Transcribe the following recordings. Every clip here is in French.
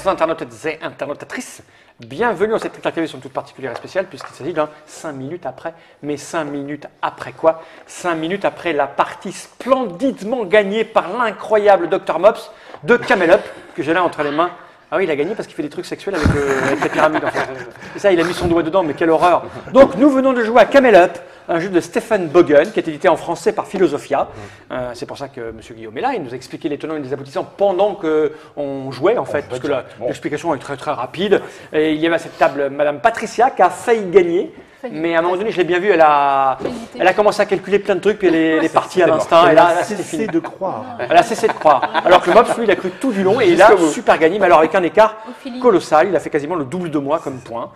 chers internautes et internautatrices, bienvenue dans cette interview toute particulière et spéciale puisqu'il s'agit d'un 5 minutes après. Mais 5 minutes après quoi? 5 minutes après la partie splendidement gagnée par l'incroyable Dr Mops de Camel Up que j'ai là entre les mains. Ah oui, il a gagné parce qu'il fait des trucs sexuels avec les pyramides. En fait. Et ça, il a mis son doigt dedans, mais quelle horreur. Donc, nous venons de jouer à Camel Up, un jeu de Stephen Bogen, qui est édité en français par Philosophia. C'est pour ça que M. Guillaume est là. Il nous a expliqué les tenants et les aboutissants pendant qu'on jouait, en fait, parce que l'explication est très très rapide. Et il y avait à cette table Madame Patricia, qui a failli gagner. Mais à un moment donné, je l'ai bien vu, elle a commencé à calculer plein de trucs, puis elle est partie à l'instinct, et là, c'était fini. De croire. Elle a cessé de croire. Alors que le Mops, lui, il a cru tout du long, et il a super gagné, mais alors avec un écart colossal, il a fait quasiment le double de moi comme point.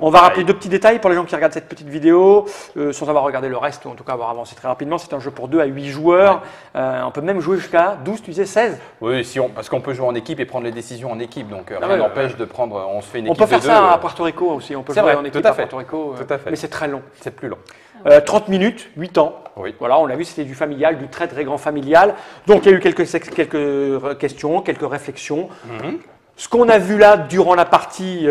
On va rappeler deux petits détails pour les gens qui regardent cette petite vidéo, sans avoir regardé le reste, ou en tout cas avoir avancé très rapidement. C'est un jeu pour 2 à 8 joueurs. On peut même jouer jusqu'à 12, tu disais 16? Oui, parce qu'on peut jouer en équipe et prendre les décisions en équipe. Donc rien n'empêche de prendre, on se fait une équipe de 2. On peut faire ça à Puerto Puerto Rico aussi. On peut jouer en équipe à Puerto Rico. Tout à fait. Mais c'est très long. C'est plus long. 30 minutes, 8 ans. Oui. Voilà, on l'a vu, c'était du familial, du très très grand familial. Donc il y a eu quelques questions, quelques réflexions. Ce qu'on a vu là durant la partie,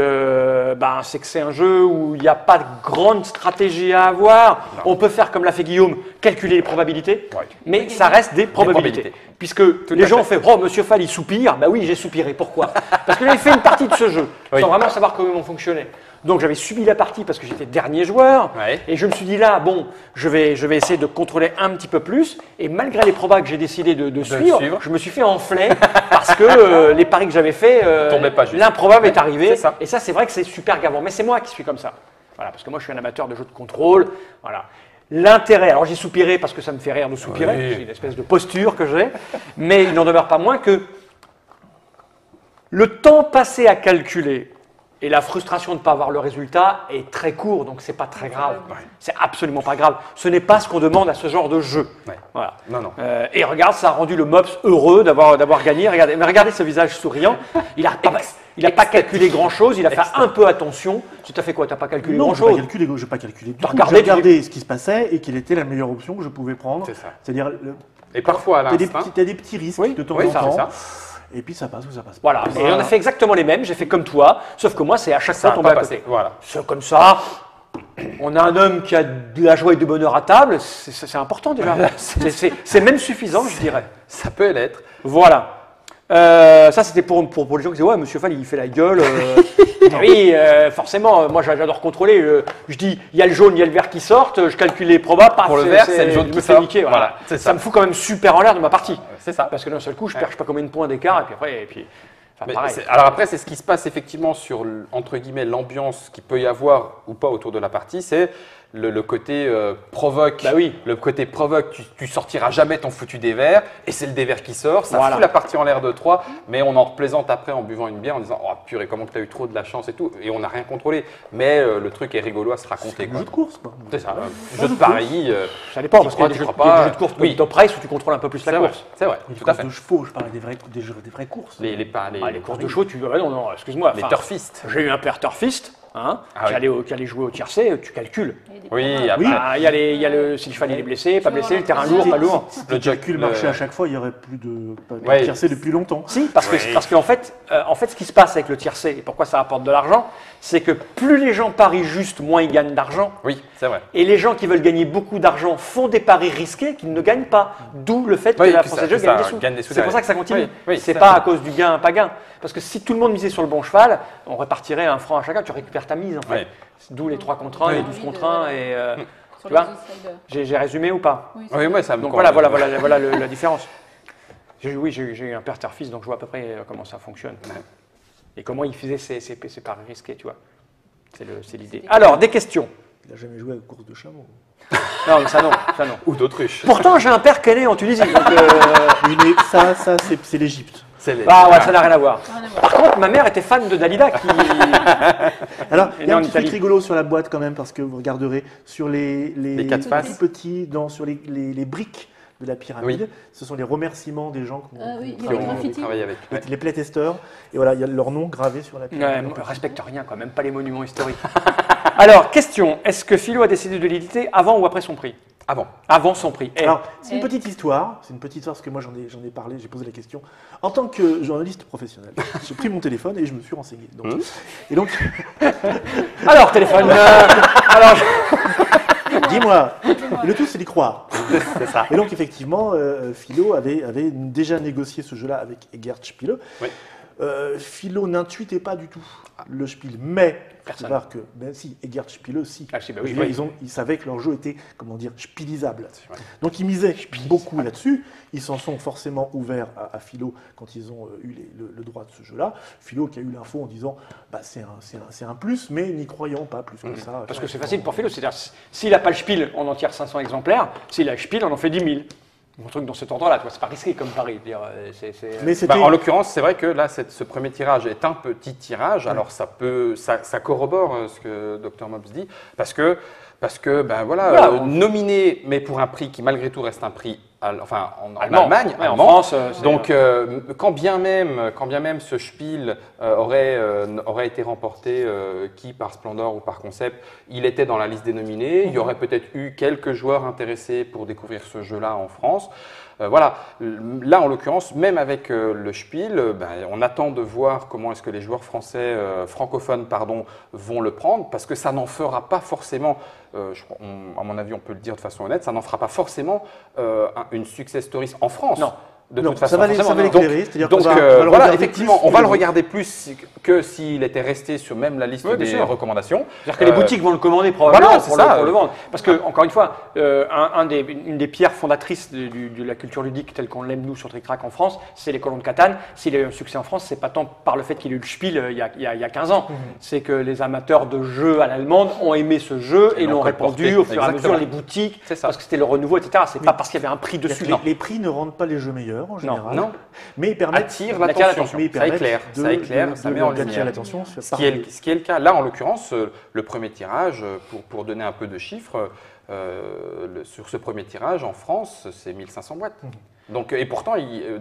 c'est que c'est un jeu où il n'y a pas de grande stratégie à avoir. Non. On peut faire, comme l'a fait Guillaume, calculer les probabilités, mais ça reste des probabilités. Puisque les gens ont fait « Oh, Monsieur Fall, il soupire ». Ben oui, j'ai soupiré. Pourquoi? Parce que j'avais fait une partie de ce jeu, sans vraiment savoir comment on fonctionnait. Donc j'avais subi la partie parce que j'étais dernier joueur, et je me suis dit là, bon, je vais essayer de contrôler un petit peu plus, et malgré les probas que j'ai décidé de suivre, je me suis fait enfler parce que les paris que j'avais fait, l'improbable est arrivé, et ça c'est vrai que c'est super gavant, mais c'est moi qui suis comme ça. Voilà, parce que moi je suis un amateur de jeux de contrôle, voilà. L'intérêt, alors j'ai soupiré parce que ça me fait rire de soupirer, c'est une espèce de posture que j'ai, mais il n'en demeure pas moins que le temps passé à calculer et la frustration de ne pas avoir le résultat est très court, donc c'est pas très grave. C'est absolument pas grave. Ce n'est pas ce qu'on demande à ce genre de jeu. Voilà. Non. Et regarde, ça a rendu le Mops heureux d'avoir gagné. Regardez ce visage souriant. Il n'a pas calculé grand-chose, il a fait un peu attention. Tu as fait quoi? Tu n'as pas calculé grand-chose? Non, je n'ai pas calculé. J'ai regardé ce qui se passait et quelle était la meilleure option que je pouvais prendre. C'est ça. C'est-à-dire, et parfois, à l'instinct, tu as des petits risques de temps en temps. Et puis ça passe ou ça passe pas. Voilà, et on a fait exactement les mêmes, j'ai fait comme toi, sauf que moi c'est à chaque fois tombé à côté. Voilà. C'est comme ça, on a un homme qui a de la joie et du bonheur à table, c'est important déjà. C'est même suffisant, je dirais. Ça peut l'être. Voilà. Ça c'était pour les gens qui disaient ouais, Monsieur Fall il fait la gueule. Oui, forcément, moi j'adore contrôler. Je dis il y a le jaune, il y a le vert qui sortent, je calcule les probas. Pour le vert, c'est le jaune qui me fait niquer. Voilà. Ça me fout quand même super en l'air de ma partie. C'est ça. Parce que d'un seul coup, je perds je sais pas combien de points d'écart et puis pareil. Alors après, c'est ce qui se passe effectivement sur entre guillemets l'ambiance qu'il peut y avoir ou pas autour de la partie, c'est le côté provoque. Le côté provoque, tu sortiras jamais ton foutu dévers et c'est le dévers qui sort. Ça fout la partie en l'air de 3, mais on en replaisante après en buvant une bière en disant oh purée, comment tu as eu trop de la chance et tout. Et on n'a rien contrôlé. Mais le truc est rigolo à se raconter. C'est un jeu de course, quoi. C'est ça. Jeu de pari. Ça dépend, parce qu'il y a des jeux de course comme Top Race où tu contrôles un peu plus la course. C'est vrai. Tout à fait. De chevaux, je parlais des vraies courses. Les courses de chevaux, non, excuse-moi. Les turfistes. J'ai eu un père turfiste. Qui allait jouer au tiercé, tu calcules. Oui, il y a le si le cheval est blessé, pas blessé, le terrain lourd, pas lourd. Le calcul marchait à chaque fois, il n'y aurait plus de tiercé depuis longtemps. Si, parce qu'en fait, ce qui se passe avec le tiercé et pourquoi ça rapporte de l'argent, c'est que plus les gens parient juste, moins ils gagnent d'argent. Oui, c'est vrai. Et les gens qui veulent gagner beaucoup d'argent font des paris risqués qu'ils ne gagnent pas. D'où le fait que la Française Jeux gagne des sous. C'est pour ça que ça continue. C'est pas à cause du gain, pas gain. Parce que si tout le monde misait sur le bon cheval, on répartirait 1 franc à chacun, tu récupères ta mise en fait. D'où les 3 contre 1, les 12 contre 1 et tu vois, j'ai résumé ou pas? Oui, ça me donc voilà la différence. J'ai eu un père fils, donc je vois à peu près comment ça fonctionne. Et comment il faisait ses paris risqués, tu vois. C'est l'idée. Alors, des questions. Il n'a jamais joué à la course de chameau. Non, mais ça non. Ou d'autruche. Pourtant, j'ai un père qui est né en Tunisie. Donc, oui, mais ça c'est l'Égypte. Ça n'a rien à voir. Par contre, ma mère était fan de Dalida qui. Alors, il y a un petit truc rigolo sur la boîte quand même, parce que vous regarderez sur les tout petits, sur les briques de la pyramide. Ce sont les remerciements des gens qui ont travaillé avec. Les playtesters. Et voilà, il y a leur nom gravé sur la pyramide. On ne respecte rien, quoi, même pas les monuments historiques. Alors, question, est-ce que Philo a décidé de l'éditer avant ou après son prix? Avant son prix. Alors, c'est une petite histoire parce que moi j'en ai parlé, j'ai posé la question. En tant que journaliste professionnel, j'ai pris mon téléphone et je me suis renseigné. Alors, téléphone. Alors, dis-moi. Le tout, c'est d'y croire. C'est ça. Et donc, effectivement, Philo avait déjà négocié ce jeu-là avec Egert Spiele. Oui. Philo n'intuitait pas du tout le Spiel, mais il faut voir que, si, Egert Spiele, si. Ils savaient que leur jeu était, comment dire, spielisable. Donc ils misaient beaucoup là-dessus. Ils s'en sont forcément ouverts à Philo quand ils ont eu le droit de ce jeu-là. Philo qui a eu l'info en disant, c'est un plus, mais n'y croyant pas plus que ça. Parce que c'est facile pour Philo, c'est-à-dire s'il n'a pas le Spiel, on en tire 500 exemplaires. S'il a le Spiel, on en fait 10 000. Un truc dans cet ordre-là, c'est pas risqué comme pari. En l'occurrence, c'est vrai que là, ce premier tirage est un petit tirage. Alors ça corrobore ce que Dr Mobs dit, parce que nominé, mais pour un prix qui malgré tout reste un prix, en Allemagne, en France. Donc, quand bien même ce Spiel aurait été remporté, qui par Splendor ou par Concept, il était dans la liste des nominés. Il y aurait peut-être eu quelques joueurs intéressés pour découvrir ce jeu-là en France. Voilà, là en l'occurrence, même avec le Spiel, on attend de voir comment est-ce que les joueurs français, francophones, vont le prendre, parce que ça n'en fera pas forcément, à mon avis on peut le dire de façon honnête, ça n'en fera pas forcément une success story en France. Non. De toute façon, ça va l'éclairer, c'est-à-dire qu'on voilà, effectivement, on va le regarder plus que s'il était resté sur même la liste des recommandations. C'est-à-dire que les boutiques vont le commander probablement pour le vendre. Parce que, encore une fois, une des pierres fondatrices de la culture ludique telle qu'on l'aime nous sur Trick Track en France, c'est les colons de Catane. S'il a eu un succès en France, c'est pas tant par le fait qu'il ait eu le Spiel il y a 15 ans. C'est que les amateurs de jeux à l'allemande ont aimé ce jeu et l'ont répandu au fur et à mesure les boutiques, parce que c'était le renouveau, etc. C'est pas parce qu'il y avait un prix dessus. Les prix ne rendent pas les jeux meilleurs en général. Non. Mais ils permettent attire l'attention. Ça éclaire, ça met en lumière. L'attention. Ce qui est le cas. Là, en l'occurrence, le premier tirage, pour donner un peu de chiffres, sur ce premier tirage en France, c'est 1500 boîtes. Donc, et pourtant,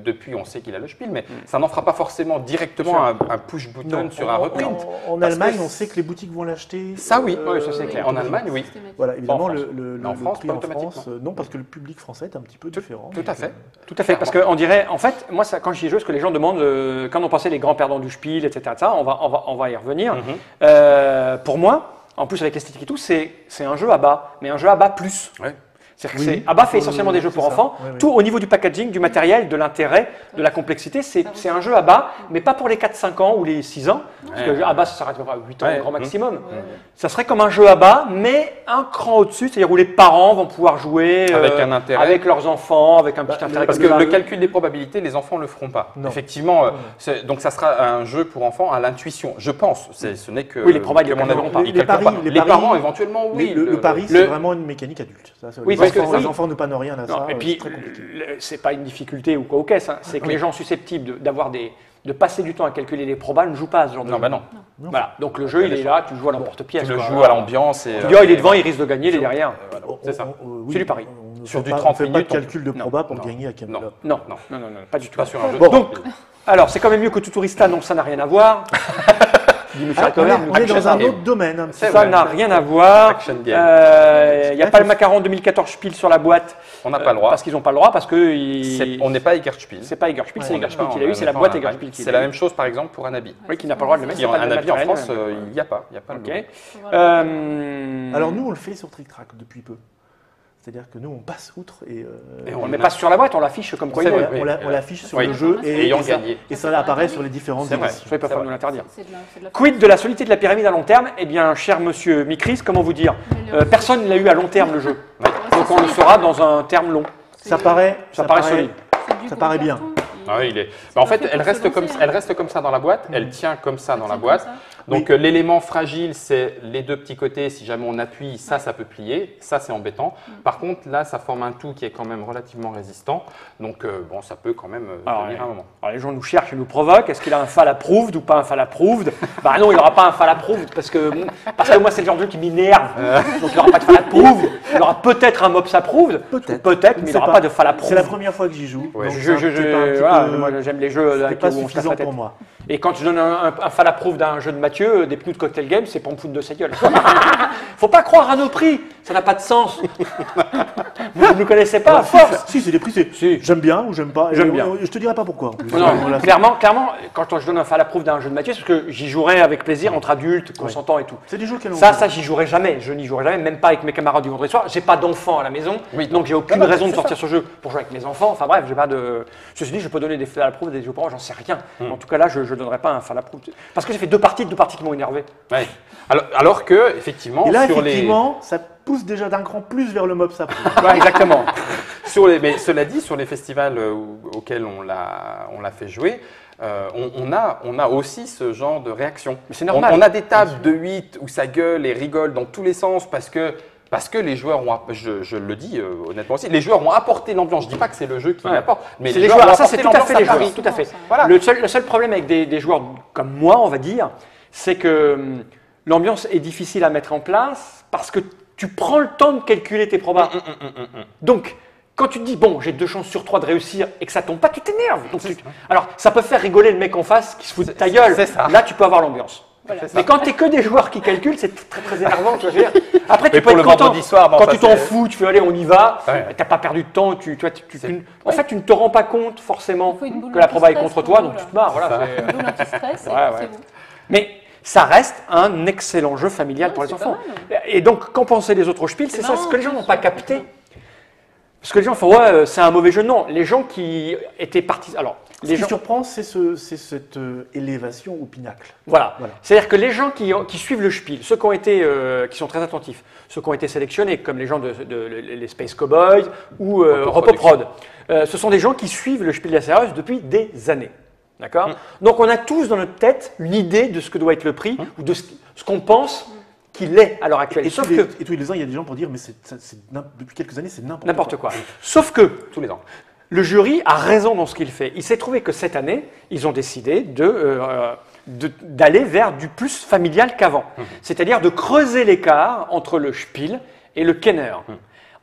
depuis, on sait qu'il a le Spiel, mais ça n'en fera pas forcément directement un push-button sur un reprint. En Allemagne, on sait que les boutiques vont l'acheter. Ça, oui, ça c'est clair. En Allemagne, oui. Voilà, évidemment, le France, prix en France, non, parce que le public français est un petit peu différent. Tout à fait. Tout à fait, parce qu'on dirait, en fait, moi, quand j'y joue, ce que les gens demandent, quand on pensait les grands perdants du Spiel, etc., on va y revenir. Pour moi, en plus avec l'esthétique et tout, c'est un jeu à bas, mais un jeu à bas plus. Ouais. C'est-à-dire que ABBA fait essentiellement des jeux pour enfants. Tout au niveau du packaging, du matériel, de l'intérêt, de la complexité, c'est un jeu ABBA, mais pas pour les 4-5 ans ou les 6 ans. Parce que ABBA, ça s'arrête à 8 ans au grand maximum. Ça serait comme un jeu ABBA, mais un cran au-dessus, c'est-à-dire où les parents vont pouvoir jouer avec un intérêt, avec leurs enfants, avec un petit intérêt. Parce que le calcul des probabilités, les enfants ne le feront pas. Non. Effectivement, donc ça sera un jeu pour enfants à l'intuition, je pense. Ce n'est que les probabilités, les parents éventuellement, oui. Le pari, c'est vraiment une mécanique adulte. Oui, les enfants ne pannent rien à ça. Et puis, c'est pas une difficulté ou quoi au caisse, c'est que les gens susceptibles de passer du temps à calculer les probas ne jouent pas à ce genre de jeu. Non. Voilà. Donc le jeu, il est là, tu joues à l'emporte-pièce. Tu le joues à l'ambiance. Tu dis, il est devant, il risque de gagner, il est derrière. C'est ça. C'est du pari. Sur du 30 minutes. Pas de calcul de proba pour gagner à Camelot. Non, pas du tout. Pas sur un jeu. Donc, alors, c'est quand même mieux que Tuturista, non, ça n'a rien à voir. On est dans un autre domaine. Ça n'a rien à voir. Il n'y a pas le Macaron 2014 Spiel sur la boîte. On n'a pas le droit. Parce qu'ils n'ont pas le droit, parce que. On n'est pas Egert Spiel. C'est pas Egert Spiel, c'est Egert Spiel qu'il a eu, c'est la boîte Egert Spiel qu'il a eu. C'est la même chose par exemple pour Anabi. Oui, qui n'a pas le droit de le mettre. Anabi en France, il n'y a pas. Alors nous, on le fait sur Trick Track depuis peu. C'est-à-dire que nous, on passe outre et on ne met pas sur la boîte, on l'affiche comme quoi il est. On l'affiche sur le jeu et ça apparaît sur les différentes éditions. Soyez pas fan de nous l'interdire. Quid de la solidité de la pyramide à long terme? Eh bien, cher monsieur Mikris, comment vous dire, personne ne l'a eu à long terme le jeu. Donc on le saura dans un terme long. Ça paraît solide. Ça paraît bien. En fait, elle reste comme ça dans la boîte, elle tient comme ça dans la boîte. Donc l'élément fragile, c'est les deux petits côtés. Si jamais on appuie, ça peut plier. Ça, c'est embêtant. Par contre, là, ça forme un tout qui est quand même relativement résistant. Donc ça peut quand même tenir un moment. Alors les gens nous cherchent et nous provoquent. Est-ce qu'il a un fall approved ou pas un fall approved? Bah non, il n'aura pas un fall approved parce que moi, c'est le genre de jeu qui m'énerve. Donc il n'aura pas de fall approved. Il aura peut-être un mops approved. Peut-être, mais il n'aura pas de fall approved. C'est la première fois que j'y joue. Moi, j'aime les jeux où on se casse la tête. Pour moi. Et quand je donne un fall approved d'un jeu de Mathieu, des pneus de cocktail game, c'est pour me foutre de sa gueule. Faut pas croire à nos prix, ça n'a pas de sens. Vous ne nous connaissez pas à force. Si, c'est des prix, j'aime bien ou j'aime pas. J'aime bien. Je te dirai pas pourquoi. En plus. Non, clairement, quand je donne un fall approuve d'un jeu de Mathieu, c'est parce que j'y jouerai avec plaisir entre adultes, consentants et tout. C'est des jeux qu'elle Ça, j'y jouerai jamais. Je n'y jouerai jamais, même pas avec mes camarades du vendredi soir. J'ai pas d'enfants à la maison, donc j'ai aucune raison de sortir ce jeu pour jouer avec mes enfants. Enfin bref, j'ai pas de. Ceci dit, je peux donner des fall approuve des jeux pour moi, j'en sais rien. En tout cas là, je donnerai pas un fall approuve parce que j'ai fait deux parties qui m'ont énervé. Ouais. Alors que effectivement, et là, effectivement, ça pousse déjà d'un cran plus vers le mob ça. Ouais, exactement. Mais cela dit, sur les festivals auxquels on l'a fait jouer, on a aussi ce genre de réaction. Mais c'est normal. On a des tables de 8 où ça gueule et rigole dans tous les sens parce que les joueurs ont, je le dis honnêtement aussi, les joueurs ont apporté l'ambiance. Je dis pas que c'est le jeu qui l'apporte, mais les joueurs ont ça c'est tout à fait les joueurs, tout à fait. Voilà. Le seul problème avec des joueurs comme moi, on va dire, c'est que l'ambiance est difficile à mettre en place parce que tu prends le temps de calculer tes probas. Donc, quand tu te dis, bon, j'ai 2 chances sur 3 de réussir et que ça tombe pas, tu t'énerves. Alors, ça peut faire rigoler le mec en face qui se fout de ta gueule. Là, tu peux avoir l'ambiance. Voilà. Mais quand tu n'es que des joueurs qui calculent, c'est très très énervant. Tu vois, après, tu peux être content. Soir, quand tu t'en fous, tu fais allez, on y va. Ouais. Tu n'as pas perdu de temps. En fait, tu ne te rends pas compte forcément que la proba est contre toi, donc tu te marres. Voilà, une boule anti-stress, c'est bon. Mais ça reste un excellent jeu familial pour les enfants. Et donc, qu'en pensaient les autres Spiel, c'est ça, ce que les gens n'ont pas capté. Parce que les gens font, ouais, c'est un mauvais jeu. Non, les gens qui étaient partis. Alors, ce qui surprend, c'est cette élévation au pinacle. Voilà. C'est-à-dire que les gens qui suivent le Spiel, ceux qui sont très attentifs, ceux qui ont été sélectionnés, comme les gens les Space Cowboys ou Repoprod, ce sont des gens qui suivent le Spiel des Jahres depuis des années. D'accord. Donc, on a tous dans notre tête une idée de ce que doit être le prix ou de ce qu'on pense qu'il est à l'heure actuelle. Et tous les ans, il y a des gens pour dire, mais depuis quelques années, c'est n'importe quoi. Sauf que, tous les ans, le jury a raison dans ce qu'il fait. Il s'est trouvé que cette année, ils ont décidé d'aller vers du plus familial qu'avant. C'est-à-dire de creuser l'écart entre le Spiel et le Kenner.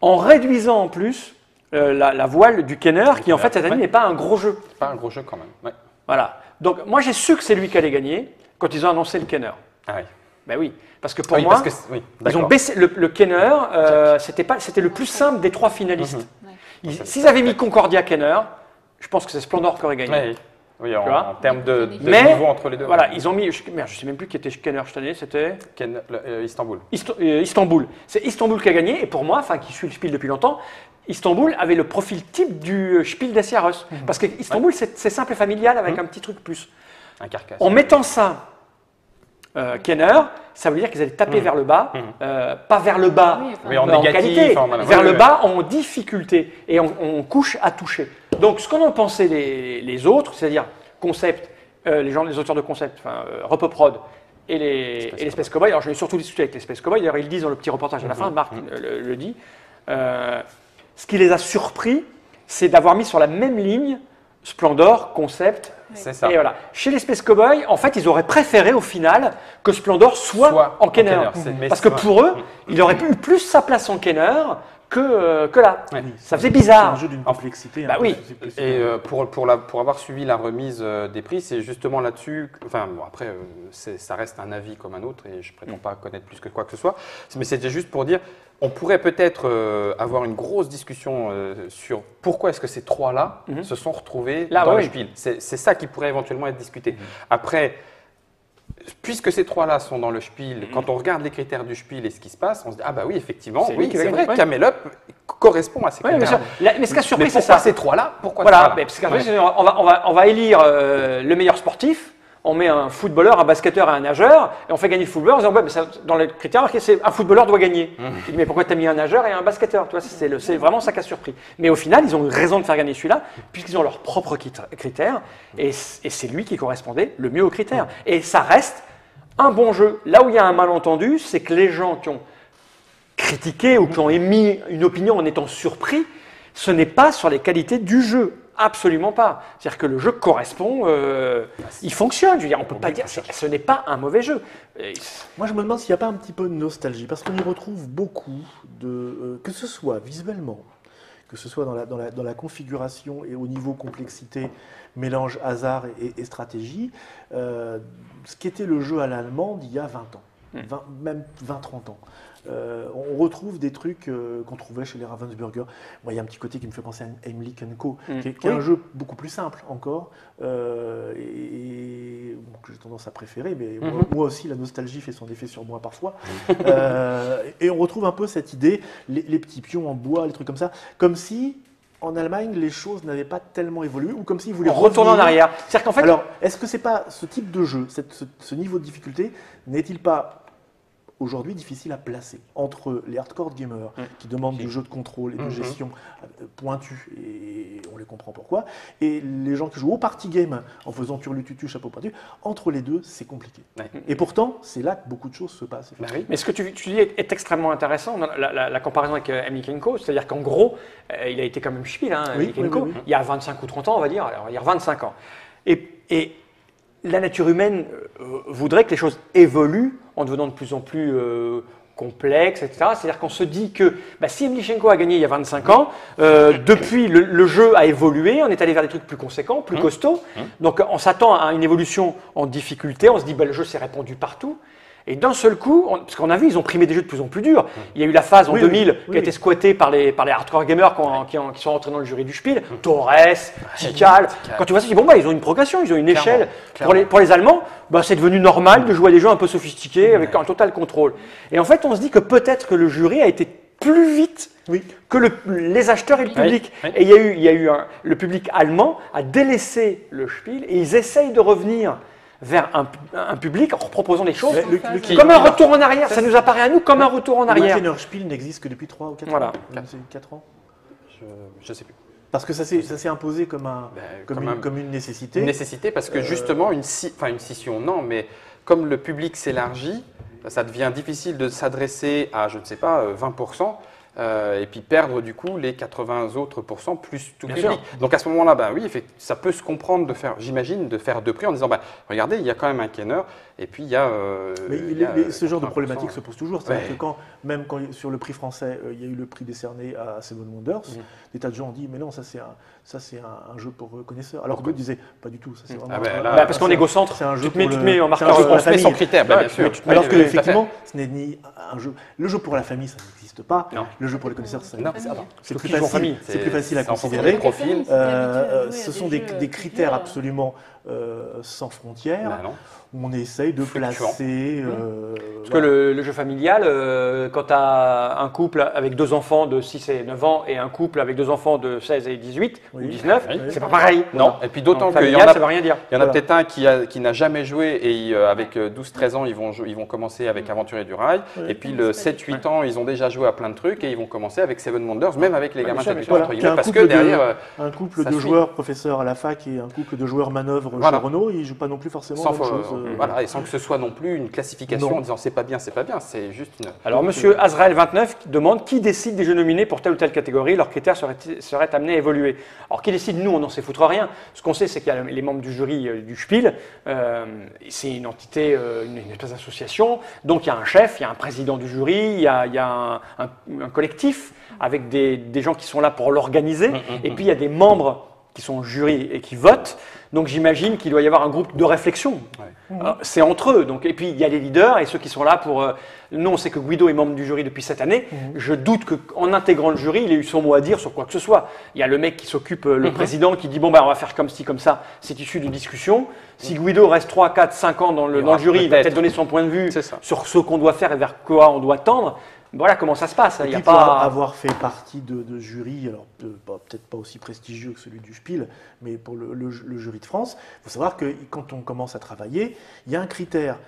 En réduisant en plus la voile du Kenner, qui en fait cette année n'est pas un gros jeu. Pas un gros jeu quand même. Ouais. Voilà. Donc moi j'ai su que c'est lui qui allait gagner quand ils ont annoncé le Kenner. Ah oui. Ben oui, parce que pour moi, ils ont baissé le Kenner, c'était le plus simple des 3 finalistes. S'ils avaient mis Concordia Kenner, je pense que c'est Splendor qui aurait gagné. Oui, en termes de niveau entre les deux. Voilà, ils ont mis, je ne sais même plus qui était Kenner cette année, c'était Istanbul. Istanbul. C'est Istanbul qui a gagné, et pour moi, qui suit le Spiel depuis longtemps, Istanbul avait le profil type du Spiel des Jahres. Parce que Istanbul, c'est simple et familial avec un petit truc plus. Un carcasse. En mettant ça, Kenner, ça veut dire qu'ils allaient taper vers le bas, pas vers le bas en qualité, vers le bas en difficulté et en couche à toucher. Donc ce qu'en ont pensé les autres, c'est-à-dire concept, les auteurs de concept, Repoprod et les Space Cowboys, alors je vais surtout discuter avec les Space Cowboys, d'ailleurs ils le disent dans le petit reportage à la fin, Marc le dit, ce qui les a surpris, c'est d'avoir mis sur la même ligne Splendor, Concept. C'est ça. Et voilà. Chez les Space Cowboys, en fait, ils auraient préféré au final que Splendor soit en Kenner. Parce que pour eux, il aurait eu plus sa place en Kenner que là. Ouais. Ça faisait bizarre. C'est un jeu d'une complexité. Bah oui. Et pour avoir suivi la remise des prix, c'est justement là-dessus. Enfin, bon, après, ça reste un avis comme un autre et je ne prétends pas connaître plus que quoi que ce soit. Mais c'était juste pour dire. On pourrait peut-être avoir une grosse discussion sur pourquoi est-ce que ces 3-là se sont retrouvés dans le Spiel. C'est ça qui pourrait éventuellement être discuté. Après, puisque ces 3-là sont dans le Spiel, quand on regarde les critères du Spiel et ce qui se passe, on se dit ah bah oui, effectivement, c'est vrai, Camel Up correspond à ces critères. Mais ce qui a surpris, c'est ça. Ces 3-là, pourquoi voilà, on va élire le meilleur sportif. On met un footballeur, un basketteur et un nageur, et on fait gagner le footballeur en disant ouais, mais ça, dans les critères, c'est un footballeur doit gagner. Il dit mais pourquoi tu as mis un nageur et un basketteur? C'est vraiment ça qui a surpris. Mais au final, ils ont eu raison de faire gagner celui-là, puisqu'ils ont leurs propres critères, et c'est lui qui correspondait le mieux aux critères. Et ça reste un bon jeu. Là où il y a un malentendu, c'est que les gens qui ont critiqué ou qui ont émis une opinion en étant surpris, ce n'est pas sur les qualités du jeu. Absolument pas. C'est-à-dire que le jeu correspond, il fonctionne. Je veux dire, on ne peut pas dire que ce n'est pas un mauvais jeu. Moi, je me demande s'il n'y a pas un petit peu de nostalgie, parce qu'on y retrouve beaucoup que ce soit visuellement, que ce soit dans la configuration et au niveau complexité, mélange hasard et stratégie, ce qu'était le jeu à l'allemande il y a 20 ans. même 20-30 ans. On retrouve des trucs qu'on trouvait chez les Ravensburger. Moi, il y a un petit côté qui me fait penser à Heimlich & Co, qui est un jeu beaucoup plus simple encore, et que j'ai tendance à préférer, mais moi aussi, la nostalgie fait son effet sur moi parfois. Et on retrouve un peu cette idée, les petits pions en bois, les trucs comme ça, comme si en Allemagne, les choses n'avaient pas tellement évolué, ou comme s'ils voulaient retourner en arrière. C'est-à-dire qu'en fait, alors, est-ce que c'est pas ce type de jeu, ce niveau de difficulté, n'est-il pas aujourd'hui difficile à placer entre les hardcore gamers qui demandent du jeu de contrôle et de gestion pointu, et on les comprend pourquoi, et les gens qui jouent au party game en faisant turlututu, chapeau pointu, entre les deux, c'est compliqué. Et pourtant, c'est là que beaucoup de choses se passent. Mais ce que tu dis est extrêmement intéressant, la comparaison avec Heimlich & Co, c'est-à-dire qu'en gros, il a été quand même Spiel, Heimlich & Co, il y a 25 ou 30 ans, on va dire, alors, il y a 25 ans. Et la nature humaine voudrait que les choses évoluent en devenant de plus en plus complexes, etc. C'est-à-dire qu'on se dit que si Heimlich & Co a gagné il y a 25 ans, depuis le jeu a évolué, on est allé vers des trucs plus conséquents, plus costauds. Donc on s'attend à une évolution en difficulté, on se dit le jeu s'est répandu partout. Et d'un seul coup, parce qu'on a vu, ils ont primé des jeux de plus en plus durs. Il y a eu la phase en 2000 qui a été squattée par les hardcore gamers qui sont rentrés dans le jury du Spiel. Torres, Tikal. Quand tu vois ça, tu dis ils ont une progression, ils ont une échelle. Pour les Allemands, c'est devenu normal de jouer à des jeux un peu sophistiqués avec un total contrôle. Et en fait, on se dit que peut-être que le jury a été plus vite que les acheteurs et le public. Et il y a eu le public allemand a délaissé le Spiel et ils essayent de revenir vers un public en proposant des choses comme un retour en arrière. Ça nous apparaît à nous comme un retour en arrière. Le Spiel n'existe que depuis 3 ou 4 ans. 4 ans. Je ne sais plus. Parce que ça s'est imposé comme une nécessité. Une nécessité parce que justement, une scission, non, mais comme le public s'élargit, ça devient difficile de s'adresser à, je ne sais pas, 20%. Et puis perdre du coup les 80 autres % plus tout le public. Donc à ce moment-là, ça peut se comprendre de faire, j'imagine, de faire deux prix en disant regardez, il y a quand même un Kenner et puis il y a. Ce genre de problématique se pose toujours. C'est-à-dire que même quand sur le prix français, il y a eu le prix décerné à Seven Wonders, des tas de gens ont dit mais non, ça c'est un jeu pour connaisseurs. Alors que d'autres disaient pas du tout. Ça, c'est vraiment parce qu'on est égocentre. C'est un jeu tu te mets en marqueur, on se met sans critère, bien sûr. Alors que effectivement, ce n'est ni un jeu. Le jeu pour la famille, ça n'existe pas. Le jeu pour les connaisseurs, c'est plus facile à considérer. Ce sont des critères absolument sans frontières. Où on essaye de placer. Parce que le jeu familial, quand tu as un couple avec 2 enfants de 6 et 9 ans et un couple avec 2 enfants de 16 et 18 ou 19, c'est pas pareil. Non, et puis d'autant qu'il y en a, ça veut rien dire. Il y en a peut-être un qui n'a jamais joué et avec 12-13 ans, ils vont commencer avec Aventurier du Rail. Et puis le 7-8 ans, ils ont déjà joué à plein de trucs et ils vont commencer avec Seven Wonders, même avec les gamins entre guillemets, parce que derrière. Un couple de joueurs professeurs à la fac et un couple de joueurs manœuvres chez Renault, ils ne jouent pas non plus forcément la même chose. Voilà, et sans que ce soit non plus une classification en disant c'est pas bien, c'est juste une. Alors monsieur Azrael29 demande qui décide des jeux nominés pour telle ou telle catégorie, leurs critères seraient amenés à évoluer. Alors qui décide, nous on n'en sait foutre rien. Ce qu'on sait c'est qu'il y a les membres du jury du Spiel, c'est une entité, une espèce d'association, donc il y a un chef, il y a un président du jury, il y a un collectif avec des gens qui sont là pour l'organiser, et puis il y a des membres qui sont au jury et qui votent. Donc j'imagine qu'il doit y avoir un groupe de réflexion. C'est entre eux. Donc, et puis il y a les leaders et ceux qui sont là pour. Nous, on sait que Guido est membre du jury depuis cette année. Je doute qu'en intégrant le jury, il ait eu son mot à dire sur quoi que ce soit. Il y a le mec qui s'occupe, le président, qui dit on va faire comme ci, comme ça. C'est issu d'une discussion. Si Guido reste 3, 4, 5 ans dans le jury, il va peut-être donner son point de vue sur ce qu'on doit faire et vers quoi on doit tendre. Voilà comment ça se passe. Il y a pas avoir fait partie de jury, alors peut-être pas aussi prestigieux que celui du Spiel, mais pour le jury de France, il faut savoir que quand on commence à travailler, il y a un critère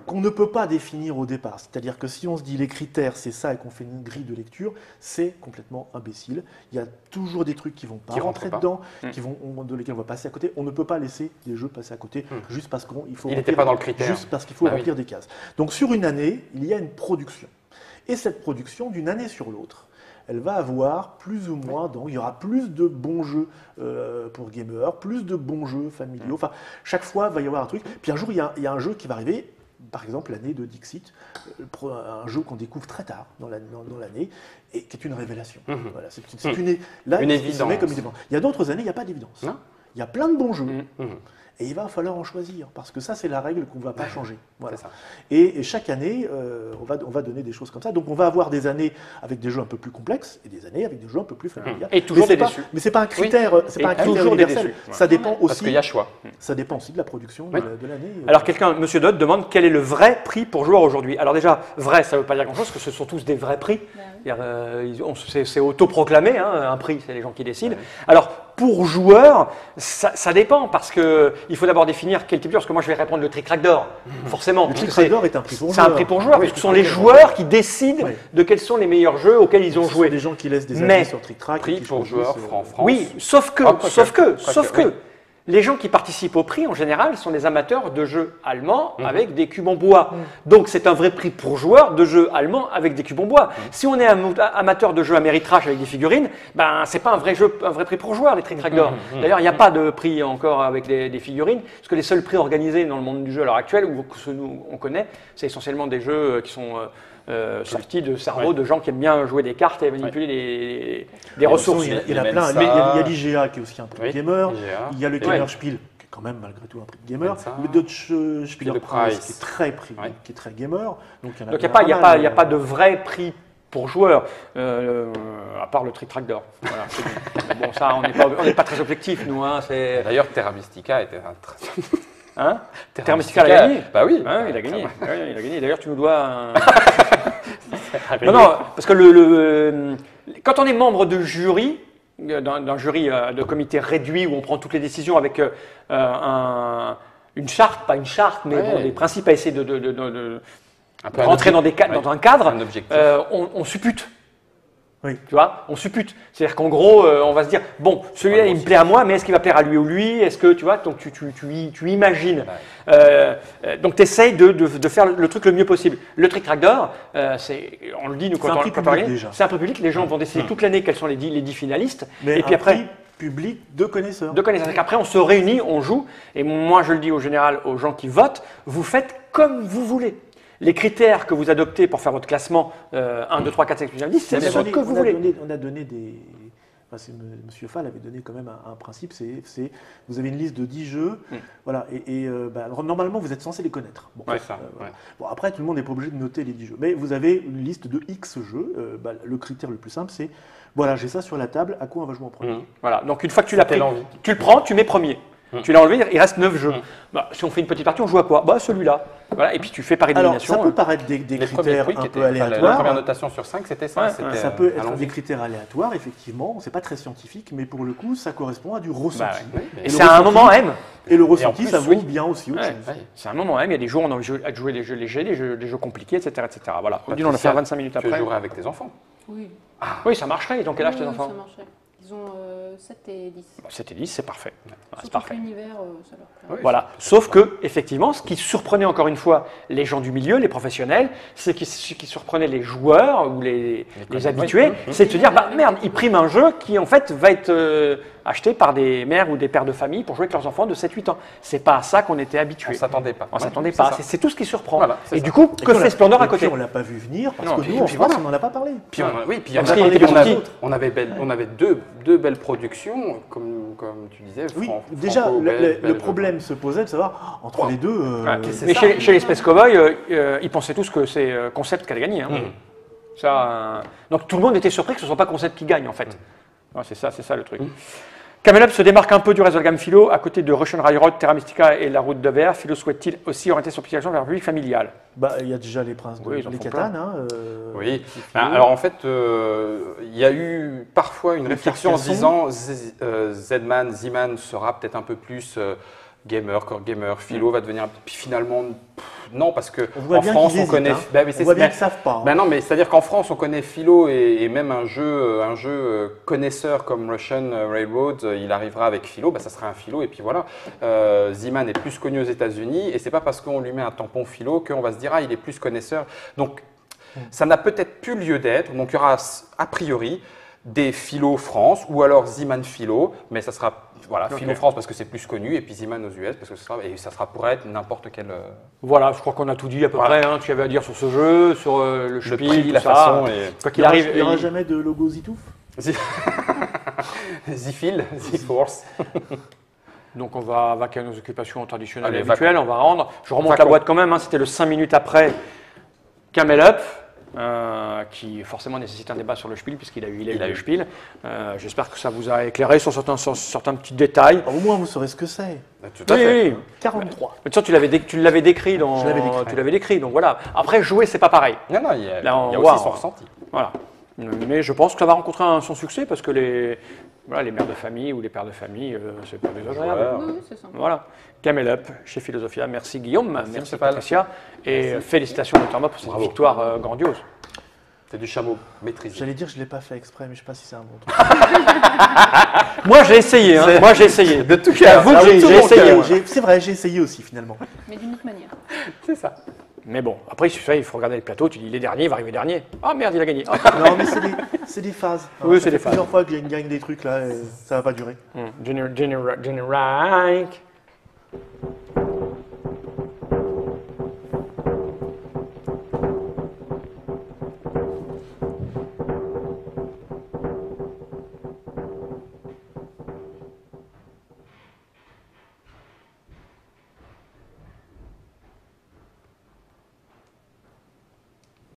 qu'on ne peut pas définir au départ. C'est-à-dire que si on se dit les critères, c'est ça, et qu'on fait une grille de lecture, c'est complètement imbécile. Il y a toujours des trucs qui ne vont pas rentrer dedans, de lesquels on va passer à côté. On ne peut pas laisser des jeux passer à côté juste parce qu'il faut remplir des cases. Donc sur une année, il y a une production. Et cette production, d'une année sur l'autre, elle va avoir plus ou moins, donc il y aura plus de bons jeux pour gamers, plus de bons jeux familiaux. Enfin, chaque fois, il va y avoir un truc. Puis un jour, il y a un jeu qui va arriver, par exemple l'année de Dixit, un jeu qu'on découvre très tard dans l'année, et qui est une révélation. Voilà, c'est une évidence. Il y a d'autres années, il n'y a pas d'évidence. Il y a plein de bons jeux. Et il va falloir en choisir, parce que ça, c'est la règle qu'on ne va pas changer. Voilà. Et chaque année, on va donner des choses comme ça. Donc, on va avoir des années avec des jeux un peu plus complexes et des années avec des jeux un peu plus familiales. Et toujours des déçus. Mais ce n'est pas un critère, universel. Ça dépend aussi. Parce qu'il y a choix. Ça dépend aussi de la production de l'année. Alors, Monsieur Dodd demande quel est le vrai prix pour joueur aujourd'hui. Alors, déjà, vrai, ça ne veut pas dire grand-chose, parce que ce sont tous des vrais prix. C'est autoproclamé, hein, un prix, c'est les gens qui décident. Alors, pour joueur, ça dépend, parce qu'il faut d'abord définir quel type de jeu, parce que moi je vais répondre le trick-track d'or, forcément. Le trick-track d'or est un prix pour joueur. C'est un prix pour joueur, parce que ce sont les joueurs qui décident de quels sont les meilleurs jeux auxquels ils ont joué. Des gens qui laissent des avis sur trick-track. Prix pour joueurs en France. Oui, sauf que, les gens qui participent au prix, en général, sont des amateurs de jeux allemands avec des cubes en bois. Donc, c'est un vrai prix pour joueurs de jeux allemands avec des cubes en bois. Si on est amateur de jeux Ameritrash avec des figurines, ben, c'est pas un vrai prix pour joueurs, les trick-track d'or. D'ailleurs, il n'y a pas de prix encore avec des figurines, parce que les seuls prix organisés dans le monde du jeu à l'heure actuelle, ou que nous on connaît, c'est essentiellement des jeux qui sont sortis de cerveau de gens qui aiment bien jouer des cartes et manipuler des ressources. Il y en a plein. Il y a l'IGA qui est aussi un prix de gamer. Il y a le Gamerspiel qui est quand même malgré tout un prix de gamer. Le Deutsche Spielerpreis qui est très qui est très gamer. Donc il n'y a pas de vrai prix pour joueurs, à part le trick-track d'or. Voilà, bon, ça, on n'est pas très objectif, nous. Hein, d'ailleurs, Terra Mystica était un très... Hein Terra Mystica a gagné. Bah oui. Hein, il a gagné. Il a gagné. D'ailleurs, tu nous dois non, parce que quand on est membre de jury, d'un jury de comité réduit où on prend toutes les décisions avec une charte, pas une charte, mais des principes à essayer de rentrer dans un cadre, on suppute. Oui. Tu vois, on suppute. C'est-à-dire qu'en gros, on va se dire, bon, celui-là, il me plaît à moi, mais est-ce qu'il va plaire à lui ou lui? Est-ce que, tu vois, donc tu imagines. Donc, tu essayes de faire le truc le mieux possible. Le trick-track d'or, on le dit, nous, quand on regarde, c'est un prix public. Les gens vont décider toute l'année quels sont les 10 finalistes. Mais et puis après, prix public de connaisseurs. Après, on se réunit, on joue. Et moi, je le dis au général aux gens qui votent, vous faites comme vous voulez. Les critères que vous adoptez pour faire votre classement 1, 2, 3, 4, 5, 6, 7, 8, 9, 10, c'est ce que vous voulez. On a donné des... Monsieur Fall avait donné quand même un principe, c'est vous avez une liste de 10 jeux, voilà, alors, normalement vous êtes censé les connaître. Bon, bon, après tout le monde n'est pas obligé de noter les 10 jeux, mais vous avez une liste de X jeux, le critère le plus simple c'est, voilà, j'ai ça sur la table, à quoi on va jouer en premier. Voilà, donc une fois que tu l'as pris, tu le prends, tu mets premier. Tu l'as enlevé, il reste 9 jeux. Si on fait une petite partie, on joue à quoi? Celui-là. Voilà, et puis tu fais par élimination. Alors, ça peut paraître des critères un peu aléatoires. La première notation sur 5, c'était ça. Ça peut être des critères aléatoires, effectivement. C'est pas très scientifique, mais pour le coup, ça correspond à du ressenti. Et c'est un moment M. Et le ressenti, ça vaut bien aussi autre chose. C'est un moment M. Il y a des jours où on a envie de jouer des jeux légers, des jeux compliqués, etc. Voilà. On va faire 25 minutes après. Tu jouerais avec tes enfants? Oui. Oui, ça marcherait. Ils ont quel âge tes enfants? Ça marcherait. Ils ont 7 et 10. 7 et 10, c'est parfait. C'est parfait. L'univers, ça leur plaît. Voilà. Sauf que, effectivement, ce qui surprenait encore une fois les gens du milieu, les professionnels, ce qui surprenait les joueurs ou les habitués, c'est de se dire, merde, ils priment un jeu qui, en fait, va être acheté par des mères ou des pères de famille pour jouer avec leurs enfants de 7-8 ans. C'est pas à ça qu'on était habitués. On s'attendait pas. On s'attendait pas. C'est tout ce qui surprend. Voilà, et du coup, que fait Splendor à côté? On l'a pas vu venir parce que nous, en France, on n'en a pas parlé. Puis on avait deux belles productions, comme tu disais. Oui, déjà, le problème se posait de savoir, entre les deux... Mais chez les Space Cowboys, ils pensaient tous que c'est Concept qui allait gagner. Donc tout le monde était surpris que ce ne soit pas Concept qui gagne, en fait. C'est ça le truc. Camelot se démarque un peu du reste de la gamme Philo, à côté de Russian Railroad, Terra Mystica et La Route de Verre. Philo souhaite-t-il aussi orienter son application vers le public familial? Il y a déjà les princes de Catan. Oui. Alors en fait, il y a eu parfois une réflexion en se disant Z-Man sera peut-être un peu plus core gamer, Philo va devenir. Puis finalement, non, parce que en France on connaît. On voit bien qu'ils savent pas. Non, mais c'est-à-dire qu'en France on connaît Philo et même un jeu connaisseur comme Russian Railroad, il arrivera avec Philo, ça sera un Philo et puis voilà. Z-Man est plus connu aux États-Unis et c'est pas parce qu'on lui met un tampon Philo qu'on va se dire il est plus connaisseur. Donc ça n'a peut-être plus lieu d'être. Donc il y aura a priori des Philo France ou alors Z-Man Philo, mais ça sera Philo France parce que c'est plus connu et puis Z-Man aux US parce que ça sera pour être n'importe quel. Voilà, je crois qu'on a tout dit à peu près. Tu avais à dire sur ce jeu, sur le prix, la façon. Quoi qu'il arrive, il n'y aura jamais de logo Zitouf. Z-Phil, Z-Force. Donc on va vaquer à nos occupations traditionnelles et habituelles, on va rendre. Je remonte la boîte quand même, hein, c'était le 5 minutes après Camel Up, qui forcément nécessite un débat sur le Spiel, puisqu'il a eu le Spiel. J'espère que ça vous a éclairé sur certains petits détails. Au moins vous saurez ce que c'est. Tout à fait. Oui. 43. Mais tu l'avais décrit tu l'avais décrit, donc voilà. Après, jouer, c'est pas pareil. Non, il y a aussi son ressenti. Voilà. Mais je pense que ça va rencontrer son succès, parce que les mères de famille ou les pères de famille, c'est pas désagréable. Oui, c'est sympa. Voilà. Camel Up chez Philosophia. Merci Guillaume, merci Patricia. Et félicitations notamment pour cette victoire grandiose. C'est du chameau maîtrisé. J'allais dire, je ne l'ai pas fait exprès, mais je ne sais pas si c'est un bon truc. Moi, j'ai essayé. Hein. Moi, j'ai essayé. De tout cœur. J'avoue que j'ai essayé. C'est vrai, j'ai essayé aussi finalement. Mais d'une autre manière. C'est ça. Mais bon, après, il faut regarder le plateau. Tu dis, il est dernier, il va arriver dernier. Ah merde, il a gagné. Non, mais c'est des phases. Oui, c'est des phases. Plusieurs fois que je gagne des trucs là, ça ne va pas durer. Jenny Reich.